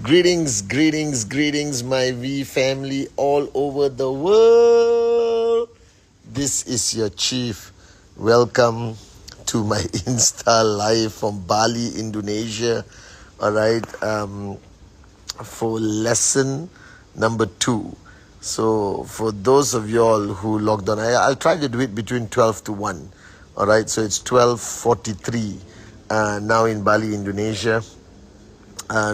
Greetings, greetings, greetings, my V family all over the world. This is your chief. Welcome to my Insta live from Bali, Indonesia. All right, for lesson number 2. So for those of y'all who logged on, I'll try to do it between 12 to 1. All right, so it's 12:43 now in Bali, Indonesia.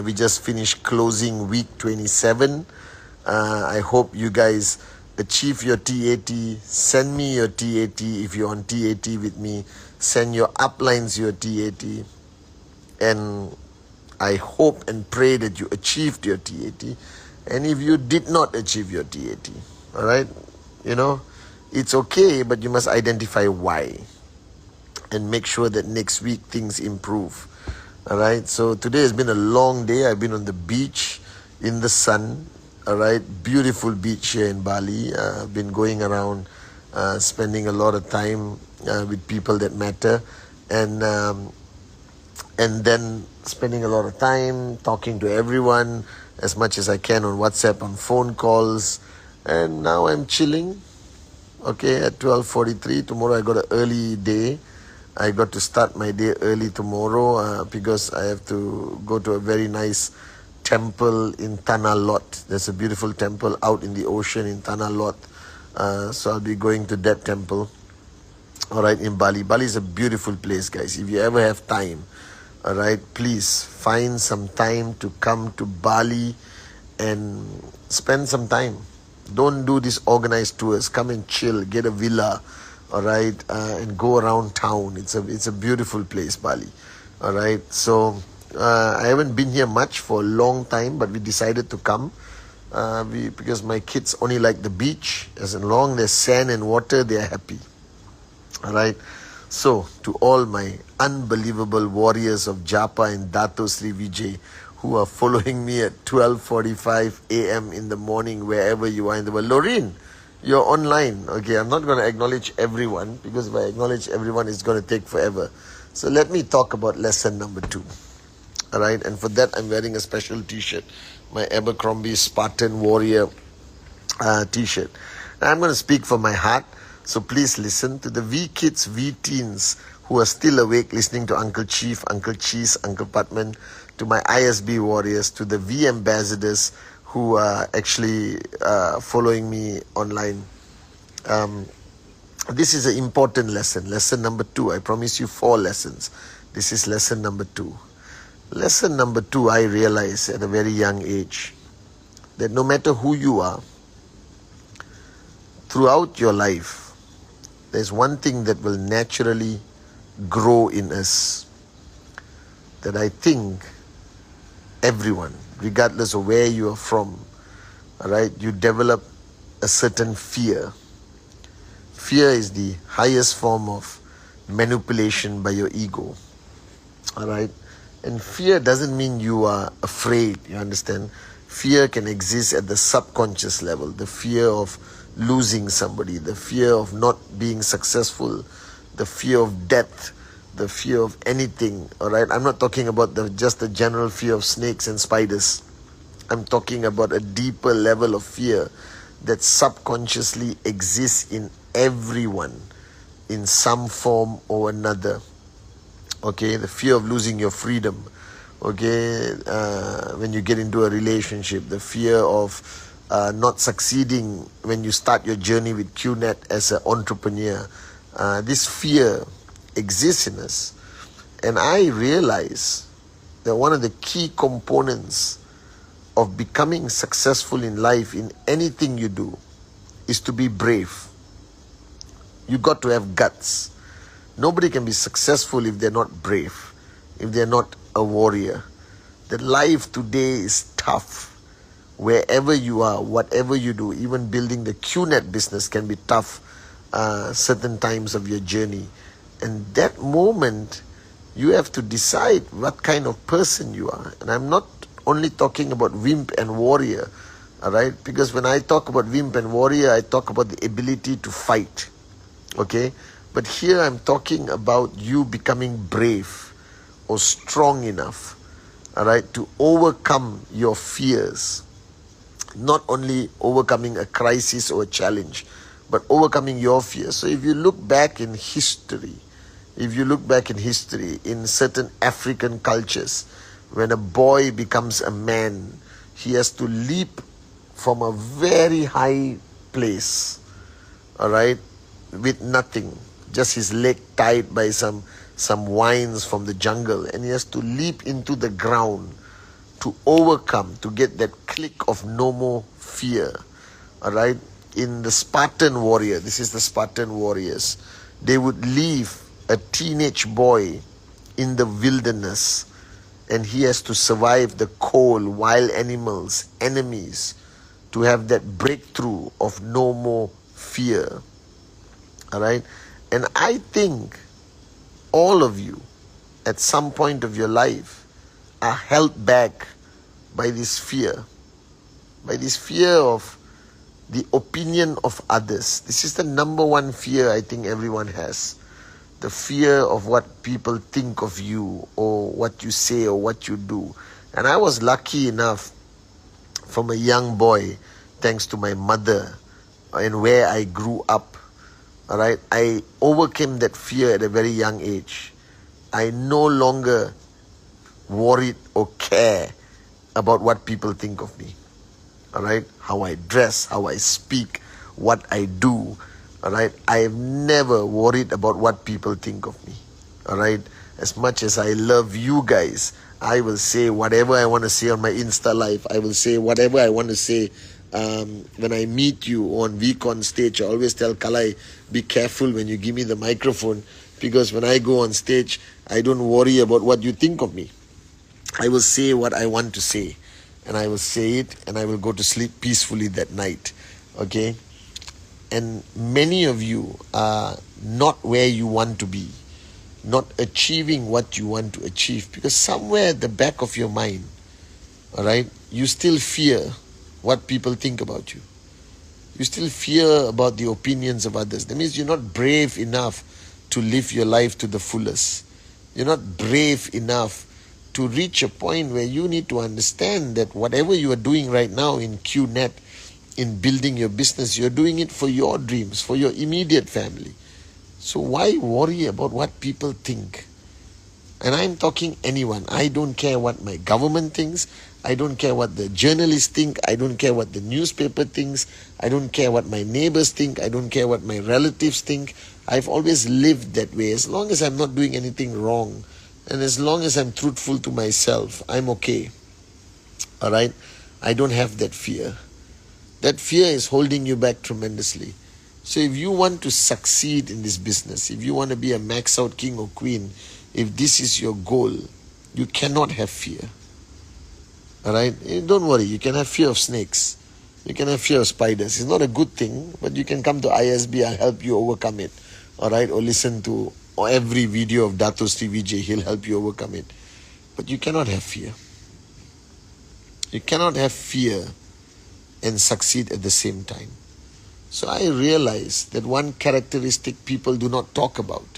We just finished closing week 27. I hope you guys achieve your TAT. Send me your TAT if you're on TAT with me. Send your uplines your TAT. And I hope and pray that you achieved your TAT. And if you did not achieve your TAT, all right, it's okay, but you must identify why and make sure that next week things improve. All right, so today has been a long day. I've been on the beach in the sun. All right, beautiful beach here in Bali. I've been going around, spending a lot of time with people that matter, and then spending a lot of time talking to everyone as much as I can on WhatsApp, on phone calls, and now I'm chilling. Okay, at 12:43 tomorrow I got an early day. I got to start my day early tomorrow because I have to go to a very nice temple in Tanah Lot. There's a beautiful temple out in the ocean in Tanah Lot. So I'll be going to that temple. All right, in Bali. Bali is a beautiful place, guys. If you ever have time, all right, please find some time to come to Bali and spend some time. Don't do these organized tours. Come and chill, get a villa. All right, and go around town. It's a beautiful place, Bali. All right, so I haven't been here much for a long time, but we decided to come because my kids only like the beach. As long as there's sand and water, they are happy. All right, so to all my unbelievable warriors of Japa and Dato Sri Vijay who are following me at 12:45 a.m. in the morning, wherever you are in the world. Lorraine, you're online. Okay, I'm not going to acknowledge everyone because if I acknowledge everyone, it's going to take forever. So let me talk about lesson number 2. All right, and for that, I'm wearing a special t-shirt, my Abercrombie Spartan Warrior t-shirt. Now, I'm going to speak from my heart, so please listen to the V kids, V teens who are still awake listening to Uncle Chief, Uncle Cheese, Uncle Patman, to my ISB warriors, to the V ambassadors who are actually following me online. This is an important lesson. Lesson number 2. I promise you 4 lessons. This is lesson number 2. Lesson number 2, I realized at a very young age that no matter who you are, throughout your life, there's one thing that will naturally grow in us that I think everyone, regardless of where you are from, all right, you develop a certain fear. Fear is the highest form of manipulation by your ego, all right? And fear doesn't mean you are afraid, you understand? Fear can exist at the subconscious level, the fear of losing somebody, the fear of not being successful, the fear of death, the fear of anything, all right? I'm not talking about just the general fear of snakes and spiders. I'm talking about a deeper level of fear that subconsciously exists in everyone in some form or another. Okay, the fear of losing your freedom. Okay, when you get into a relationship, the fear of not succeeding when you start your journey with QNet as an entrepreneur. This fear exists in us. And I realize that one of the key components of becoming successful in life, in anything you do, is to be brave. You got to have guts. Nobody can be successful if they're not brave, if they're not a warrior. The life today is tough. Wherever you are, whatever you do, even building the QNet business can be tough certain times of your journey. And that moment, you have to decide what kind of person you are. And I'm not only talking about wimp and warrior, all right? Because when I talk about wimp and warrior, I talk about the ability to fight, okay? But here I'm talking about you becoming brave or strong enough all right, to overcome your fears. Not only overcoming a crisis or a challenge, but overcoming your fears. So if you look back in history, in certain African cultures, when a boy becomes a man, he has to leap from a very high place, all right, with nothing, just his leg tied by some vines from the jungle, and he has to leap into the ground to overcome, to get that click of no more fear. All right, in the Spartan warrior, this is the Spartan warriors, they would leave a teenage boy in the wilderness, and he has to survive the cold, wild animals, enemies, to have that breakthrough of no more fear. All right, and I think all of you at some point of your life are held back by this fear of the opinion of others. This is the number one fear I think everyone has. The fear of what people think of you, or what you say, or what you do. And I was lucky enough from a young boy, thanks to my mother and where I grew up, all right, I overcame that fear at a very young age. I no longer worried or care about what people think of me. All right, how I dress, how I speak, what I do. All right, I have never worried about what people think of me. All right, as much as I love you guys, I will say whatever I want to say on my Insta live. I will say whatever I want to say when I meet you on VCon stage. I always tell Kalai, be careful when you give me the microphone, because when I go on stage, I don't worry about what you think of me. I will say what I want to say, and I will say it, and I will go to sleep peacefully that night. Okay? And many of you are not where you want to be, not achieving what you want to achieve, because somewhere at the back of your mind, all right, you still fear what people think about you. You still fear about the opinions of others. That means you're not brave enough to live your life to the fullest. You're not brave enough to reach a point where you need to understand that whatever you are doing right now in QNet, in building your business, you're doing it for your dreams, for your immediate family. So why worry about what people think? And I'm talking anyone. I don't care what my government thinks. I don't care what the journalists think. I don't care what the newspaper thinks. I don't care what my neighbors think. I don't care what my relatives think. I've always lived that way. As long as I'm not doing anything wrong, and as long as I'm truthful to myself, I'm okay. All right? I don't have that fear. That fear is holding you back tremendously. So if you want to succeed in this business, if you want to be a max out king or queen, if this is your goal, you cannot have fear. All right? Don't worry. You can have fear of snakes. You can have fear of spiders. It's not a good thing, but you can come to ISB. I'll help you overcome it. All right? Or listen to every video of Dato Sri Vijay. He'll help you overcome it. But you cannot have fear. You cannot have fear and succeed at the same time. So I realized that one characteristic people do not talk about.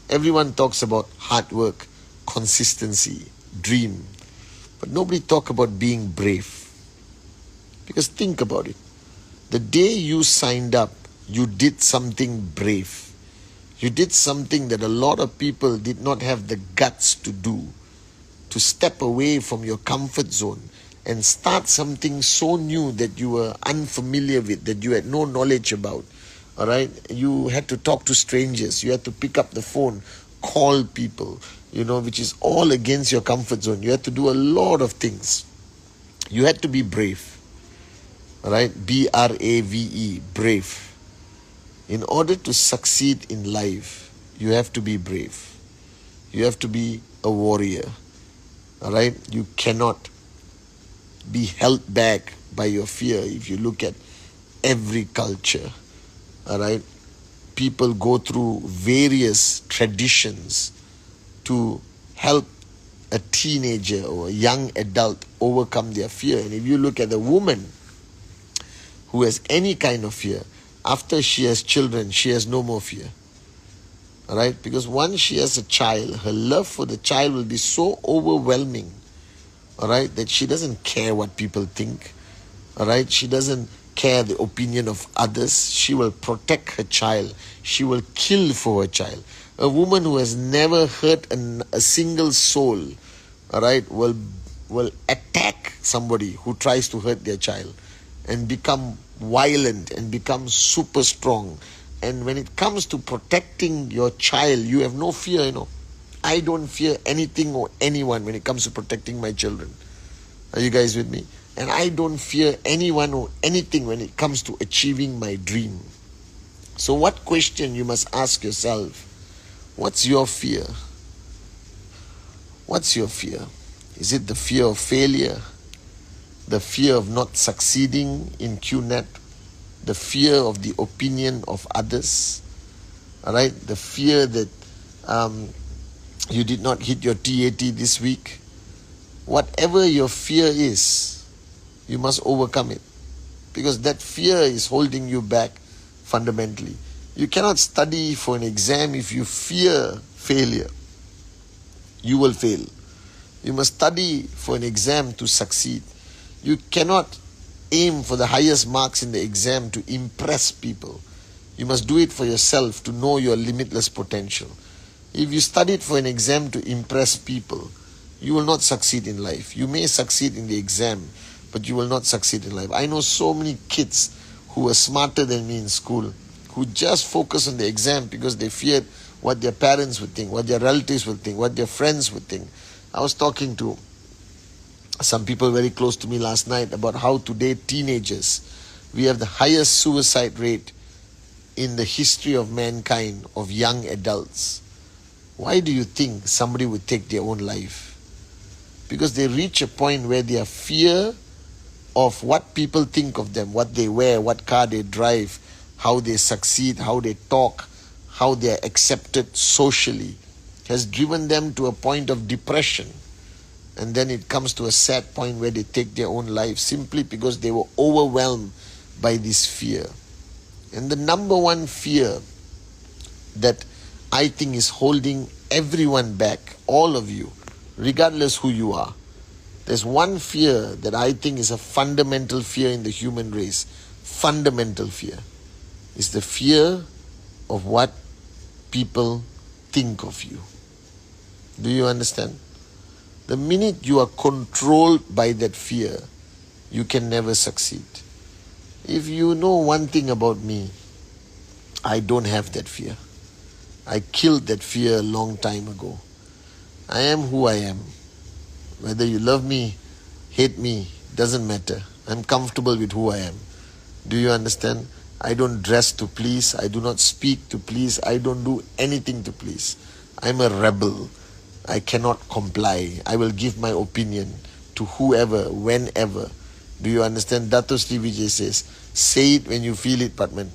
Everyone talks about hard work, consistency, dream. But nobody talks about being brave. Because think about it. The day you signed up, you did something brave. You did something that a lot of people did not have the guts to do. To step away from your comfort zone and start something so new that you were unfamiliar with, that you had no knowledge about. All right? You had to talk to strangers. You had to pick up the phone, call people, which is all against your comfort zone. You had to do a lot of things. You had to be brave. All right? B-R-A-V-E, brave. In order to succeed in life, you have to be brave. You have to be a warrior. All right? You cannot be held back by your fear. If you look at every culture, all right, people go through various traditions to help a teenager or a young adult overcome their fear. And if you look at a woman who has any kind of fear, after she has children, she has no more fear. All right? Because once she has a child, her love for the child will be so overwhelming. all right, that she doesn't care what people think, all right, she doesn't care the opinion of others. She will protect her child. She will kill for her child. A woman who has never hurt a single soul, all right, will attack somebody who tries to hurt their child and become violent and become super strong. And when it comes to protecting your child, you have no fear, I don't fear anything or anyone when it comes to protecting my children. Are you guys with me? And I don't fear anyone or anything when it comes to achieving my dream. So what question you must ask yourself? What's your fear? What's your fear? Is it the fear of failure? The fear of not succeeding in QNET? The fear of the opinion of others? Alright? The fear that you did not hit your TAT this week? Whatever your fear is, you must overcome it. Because that fear is holding you back fundamentally. You cannot study for an exam if you fear failure. You will fail. You must study for an exam to succeed. You cannot aim for the highest marks in the exam to impress people. You must do it for yourself to know your limitless potential. If you studied for an exam to impress people, you will not succeed in life. You may succeed in the exam, but you will not succeed in life. I know so many kids who were smarter than me in school, who just focused on the exam because they feared what their parents would think, what their relatives would think, what their friends would think. I was talking to some people very close to me last night about how today teenagers, we have the highest suicide rate in the history of mankind, of young adults. Why do you think somebody would take their own life? Because they reach a point where their fear of what people think of them, what they wear, what car they drive, how they succeed, how they talk, how they are accepted socially, has driven them to a point of depression. And then it comes to a sad point where they take their own life simply because they were overwhelmed by this fear. And the number one fear that I think is holding everyone back, all of you, regardless who you are, there's one fear that I think is a fundamental fear in the human race. Fundamental fear is the fear of what people think of you. Do you understand? The minute you are controlled by that fear, you can never succeed. If you know one thing about me, I don't have that fear. I killed that fear a long time ago. I am who I am. Whether you love me, hate me, doesn't matter. I'm comfortable with who I am. Do you understand? I don't dress to please. I do not speak to please. I don't do anything to please. I'm a rebel. I cannot comply. I will give my opinion to whoever, whenever. Do you understand? Dato Sri Vijay says, say it when you feel it, Patman.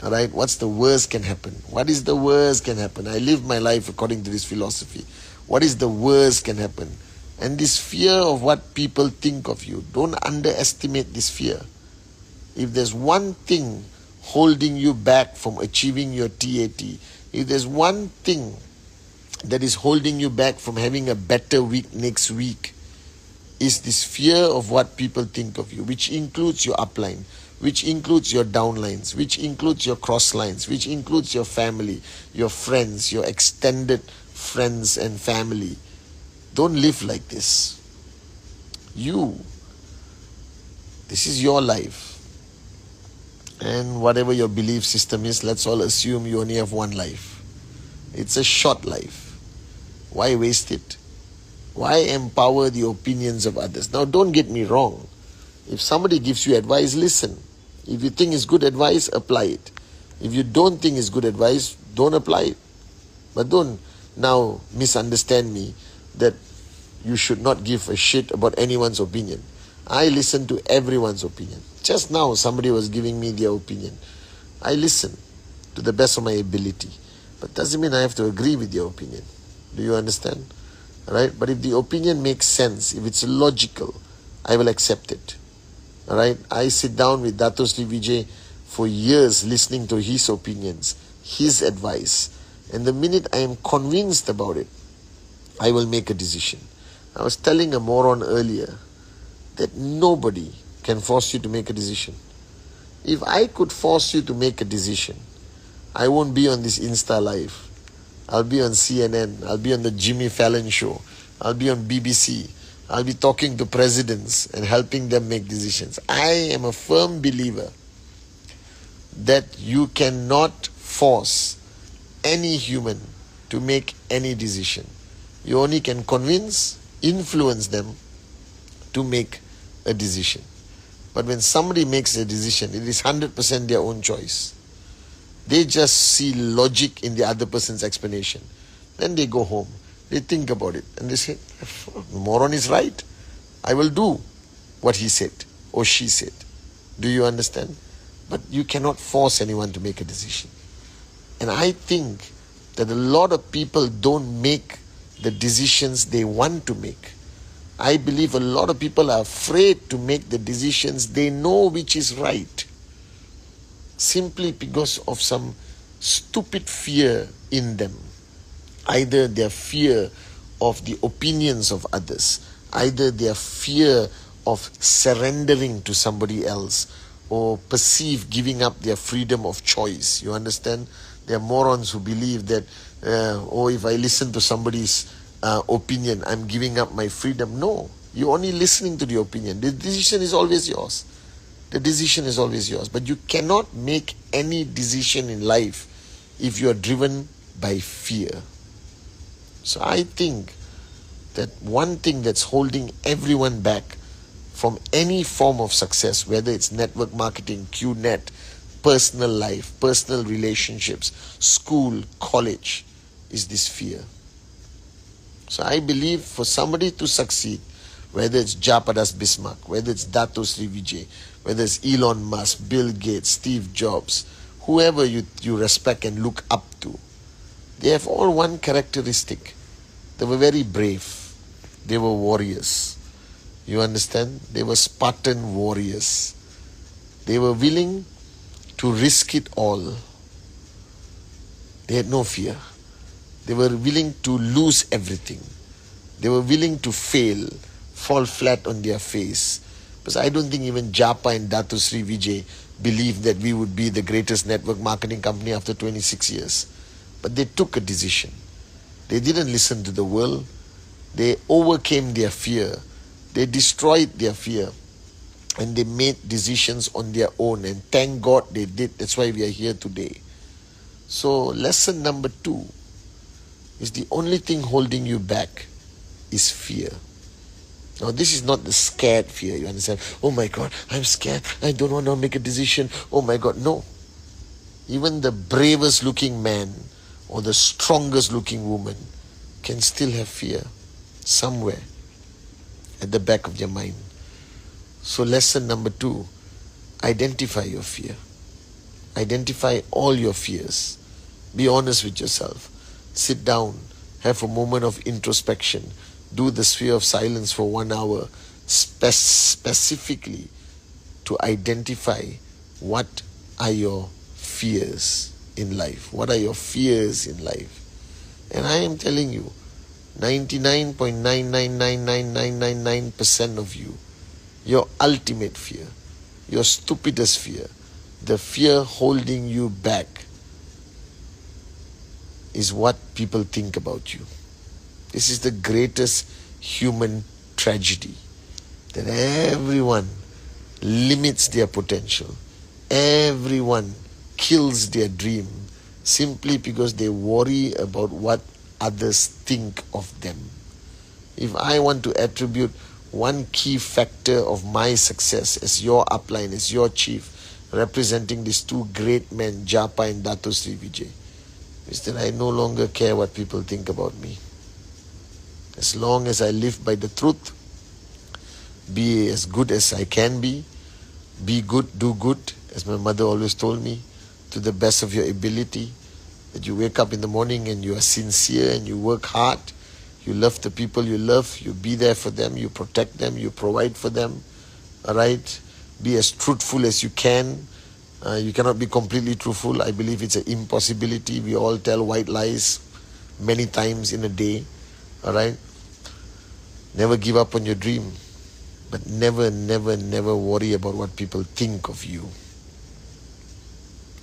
Alright, what's the worst can happen? What is the worst can happen? I live my life according to this philosophy. What is the worst can happen? And this fear of what people think of you, don't underestimate this fear. If there's one thing holding you back from achieving your TAT, if there's one thing that is holding you back from having a better week next week, is this fear of what people think of you, which includes your upline, which includes your downlines, which includes your crosslines, which includes your family, your friends, your extended friends and family. Don't live like this. This is your life. And whatever your belief system is, let's all assume you only have one life. It's a short life. Why waste it? Why empower the opinions of others? Now, don't get me wrong. If somebody gives you advice, listen. If you think it's good advice, apply it. If you don't think it's good advice, don't apply it. But don't now misunderstand me that you should not give a shit about anyone's opinion. I listen to everyone's opinion. Just now, somebody was giving me their opinion. I listen to the best of my ability. But doesn't mean I have to agree with your opinion. Do you understand? Alright? But if the opinion makes sense, if it's logical, I will accept it. Alright? I sit down with Dato Sri Vijay for years listening to his opinions, his advice. And the minute I am convinced about it, I will make a decision. I was telling a moron earlier that nobody can force you to make a decision. If I could force you to make a decision, I won't be on this Insta Live. I'll be on CNN. I'll be on the Jimmy Fallon show. I'll be on BBC. I'll be talking to presidents and helping them make decisions. I am a firm believer that you cannot force any human to make any decision. You only can convince, influence them to make a decision. But when somebody makes a decision, it is 100% their own choice. They just see logic in the other person's explanation. Then they go home. They think about it. And they say, the moron is right. I will do what he said or she said. Do you understand? But you cannot force anyone to make a decision. And I think that a lot of people don't make the decisions they want to make. I believe a lot of people are afraid to make the decisions they know which is right, simply because of some stupid fear in them. Either their fear of the opinions of others, either their fear of surrendering to somebody else, or perceive giving up their freedom of choice. You understand? There are morons who believe that, if I listen to somebody's opinion, I'm giving up my freedom. No, you're only listening to the opinion. The decision is always yours. The decision is always yours. But you cannot make any decision in life if you are driven by fear. So I think that one thing that's holding everyone back from any form of success, whether it's network marketing, QNet, personal life, personal relationships, school, college, is this fear. So I believe for somebody to succeed, whether it's Japadas Bismarck, whether it's Dato Sri Vijay, whether it's Elon Musk, Bill Gates, Steve Jobs, whoever you respect and look up to, they have all one characteristic. They were very brave. They were warriors. You understand? They were Spartan warriors. They were willing to risk it all. They had no fear. They were willing to lose everything. They were willing to fail, fall flat on their face. Because I don't think even Japa and Dato Sri Vijay believed that we would be the greatest network marketing company after 26 years. But they took a decision. They didn't listen to the world. They overcame their fear. They destroyed their fear. And they made decisions on their own. And thank God they did. That's why we are here today. So lesson number 2 is the only thing holding you back is fear. Now this is not the scared fear, you understand? Oh my God, I'm scared. I don't want to make a decision. Oh my God, no. Even the bravest looking man or the strongest looking woman can still have fear somewhere at the back of their mind. So lesson number 2, identify your fear. Identify all your fears. Be honest with yourself. Sit down, have a moment of introspection. Do the sphere of silence for 1 hour, specifically to identify what are your fears in life. What are your fears in life? And I am telling you, 99.9999999% of you, your ultimate fear, your stupidest fear, the fear holding you back is what people think about you. This is the greatest human tragedy, that everyone limits their potential. Everyone kills their dream simply because they worry about what others think of them. If I want to attribute one key factor of my success as your upline, as your chief, representing these 2 great men, Japa and Dato Sri Vijay, is that I no longer care what people think about me. As long as I live by the truth, be as good as I can be good, do good, as my mother always told me, to the best of your ability, that you wake up in the morning and you are sincere and you work hard, you love the people you love, you be there for them, you protect them, you provide for them, all right? Be as truthful as you can. You cannot be completely truthful. I believe it's an impossibility. We all tell white lies many times in a day. All right. Never give up on your dream, but never, never, never worry about what people think of you.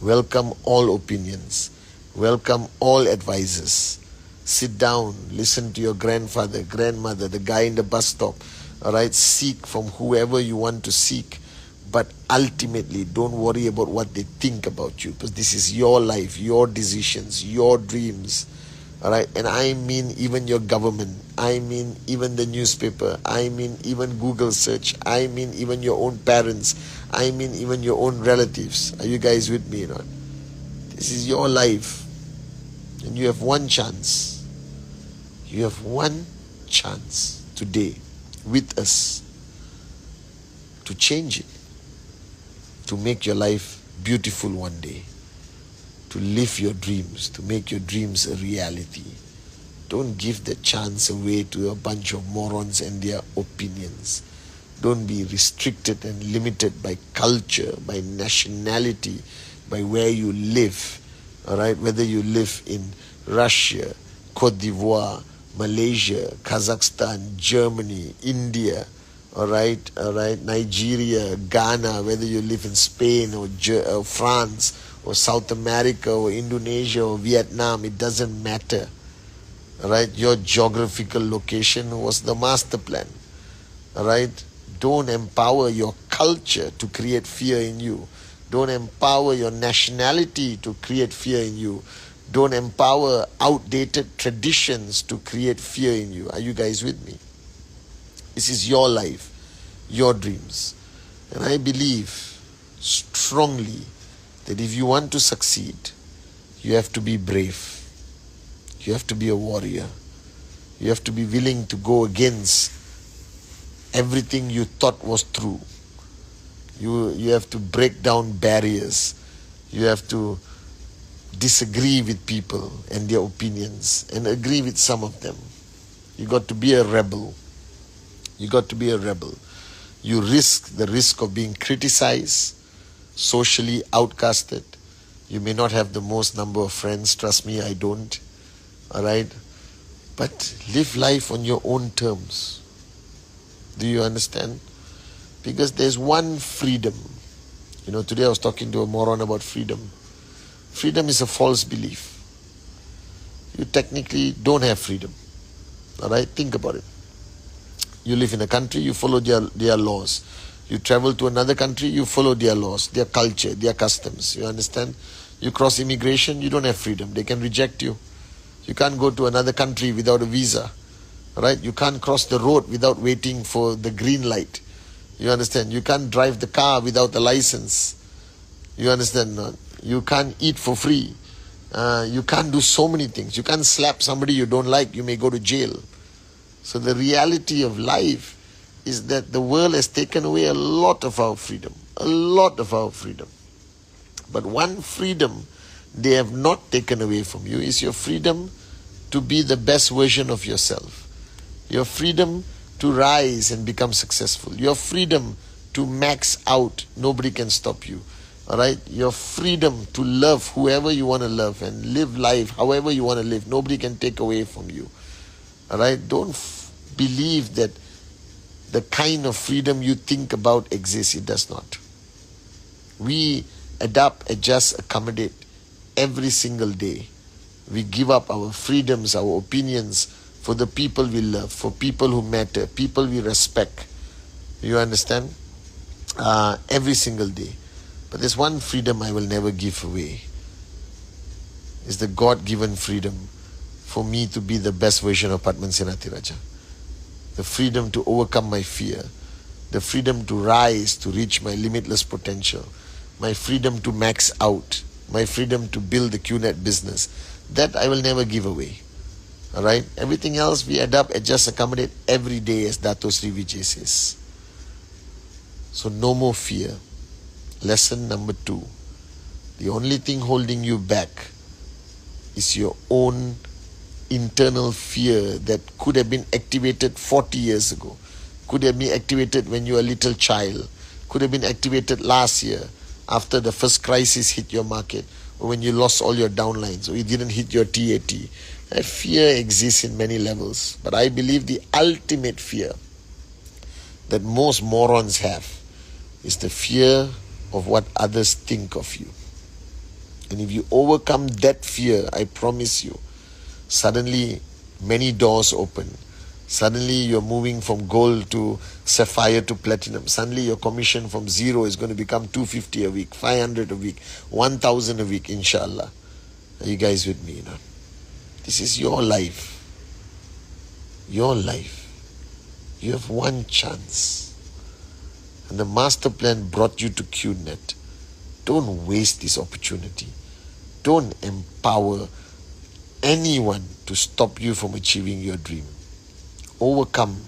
Welcome all opinions. Welcome all advices. Sit down, listen to your grandfather, grandmother, the guy in the bus stop. All right, seek from whoever you want to seek. But ultimately, don't worry about what they think about you, because this is your life, your decisions, your dreams. All right, and I mean even your government. I mean even the newspaper. I mean even Google search. I mean even your own parents. I mean even your own relatives. Are you guys with me or not? This is your life, and you have one chance. You have one chance today with us to change it, to make your life beautiful one day, to live your dreams, to make your dreams a reality. Don't give the chance away to a bunch of morons and their opinions. Don't be restricted and limited by culture, by nationality, by where you live. All right, whether you live in Russia, Cote d'Ivoire, Malaysia, Kazakhstan, Germany, India, all right, Nigeria, Ghana, whether you live in Spain or France or South America or Indonesia or Vietnam, it doesn't matter. All right, your geographical location was the master plan. All right, don't empower your culture to create fear in you. Don't empower your nationality to create fear in you. Don't empower outdated traditions to create fear in you. Are you guys with me? This is your life, your dreams. And I believe strongly that if you want to succeed, you have to be brave. You have to be a warrior. You have to be willing to go against everything you thought was true. You have to break down barriers. You have to disagree with people and their opinions and agree with some of them. You got to be a rebel. You got to be a rebel. You risk the risk of being criticized, socially outcasted. You may not have the most number of friends. Trust me, I don't. All right? But live life on your own terms. Do you understand? Because there's one freedom. You know, today I was talking to a moron about freedom. Freedom is a false belief. You technically don't have freedom. All right? Think about it. You live in a country, you follow their laws. You travel to another country, you follow their laws, their culture, their customs. You understand? You cross immigration, you don't have freedom. They can reject you. You can't go to another country without a visa. All right? You can't cross the road without waiting for the green light. You understand? You can't drive the car without a license. You understand? You can't eat for free. You can't do so many things. You can't slap somebody you don't like. You may go to jail. So the reality of life is that the world has taken away a lot of our freedom. A lot of our freedom. But one freedom they have not taken away from you is your freedom to be the best version of yourself. Your freedom to rise and become successful. Your freedom to max out. Nobody can stop you. All right? Your freedom to love whoever you want to love and live life however you want to live. Nobody can take away from you. All right? Don't believe that the kind of freedom you think about exists. It does not. We adapt, adjust, accommodate every single day. We give up our freedoms, our opinions for the people we love, for people who matter, people we respect. You understand? Every single day. But there's one freedom I will never give away. It's the God-given freedom for me to be the best version of Padman Senatiraja. The freedom to overcome my fear. The freedom to rise, to reach my limitless potential. My freedom to max out. My freedom to build the QNet business. That I will never give away. Alright? Everything else we adapt, adjust, accommodate every day, as Dato Sri Vijay says. So no more fear. Lesson number 2. The only thing holding you back is your own internal fear that could have been activated 40 years ago. Could have been activated when you were a little child. Could have been activated last year after the first crisis hit your market, or when you lost all your downlines, or you didn't hit your TAT. Fear exists in many levels, but I believe the ultimate fear that most morons have is the fear of what others think of you. And if you overcome that fear, I promise you, suddenly many doors open. Suddenly you're moving from gold to sapphire to platinum. Suddenly your commission from zero is going to become 250 a week, 500 a week, 1,000 a week, inshallah. Are you guys with me now? This is your life. Your life. You have one chance. And the master plan brought you to QNet. Don't waste this opportunity. Don't empower anyone to stop you from achieving your dream. Overcome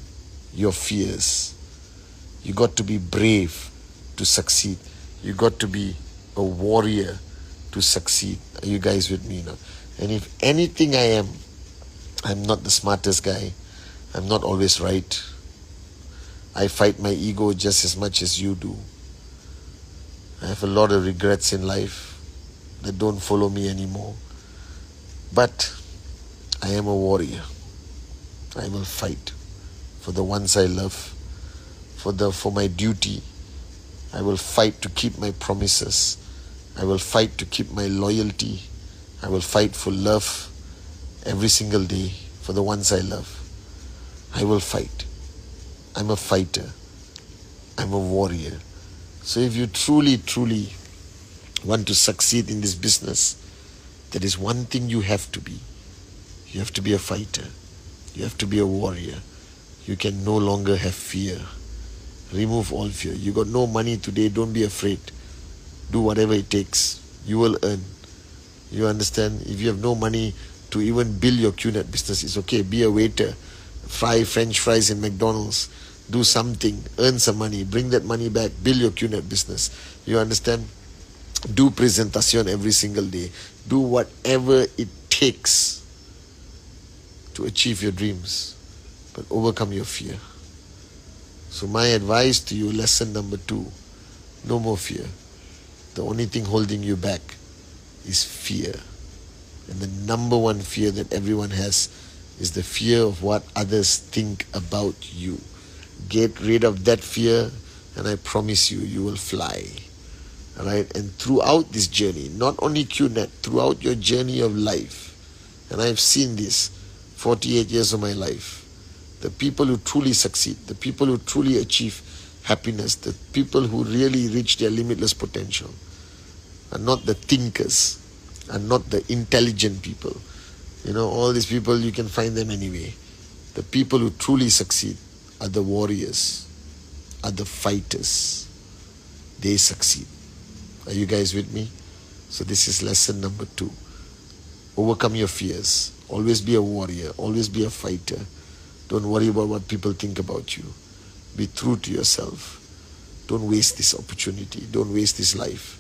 your fears. You got to be brave to succeed. You got to be a warrior to succeed. Are you guys with me now? And if anything I am, I'm not the smartest guy. I'm not always right. I fight my ego just as much as you do. I have a lot of regrets in life that don't follow me anymore. But I am a warrior. I will fight for the ones I love, for my duty. I will fight to keep my promises. I will fight to keep my loyalty. I will fight for love every single day for the ones I love. I will fight. I'm a fighter. I'm a warrior. So if you truly, truly want to succeed in this business, there is one thing you have to be. You have to be a fighter. You have to be a warrior. You can no longer have fear. Remove all fear. You got no money today, don't be afraid. Do whatever it takes. You will earn. You understand? If you have no money to even build your QNet business, it's okay. Be a waiter. Fry French fries in McDonald's. Do something. Earn some money. Bring that money back. Build your QNet business. You understand? Do presentation every single day. Do whatever it takes to achieve your dreams. But overcome your fear. So my advice to you, lesson number 2, no more fear. The only thing holding you back is fear. And the number one fear that everyone has is the fear of what others think about you. Get rid of that fear and I promise you, you will fly. Alright? And throughout this journey, not only QNet, throughout your journey of life, and I've seen this 48 years of my life, the people who truly succeed, the people who truly achieve happiness, the people who really reach their limitless potential are not the thinkers, are not the intelligent people. You know, all these people, you can find them anyway. The people who truly succeed are the warriors, are the fighters. They succeed. Are you guys with me? So this is lesson number 2. Overcome your fears. Always be a warrior. Always be a fighter. Don't worry about what people think about you. Be true to yourself. Don't waste this opportunity. Don't waste this life.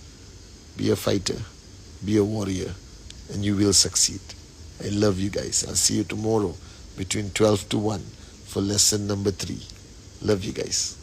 Be a fighter. Be a warrior. And you will succeed. I love you guys. I'll see you tomorrow between 12 to 1 for lesson number 3. Love you guys.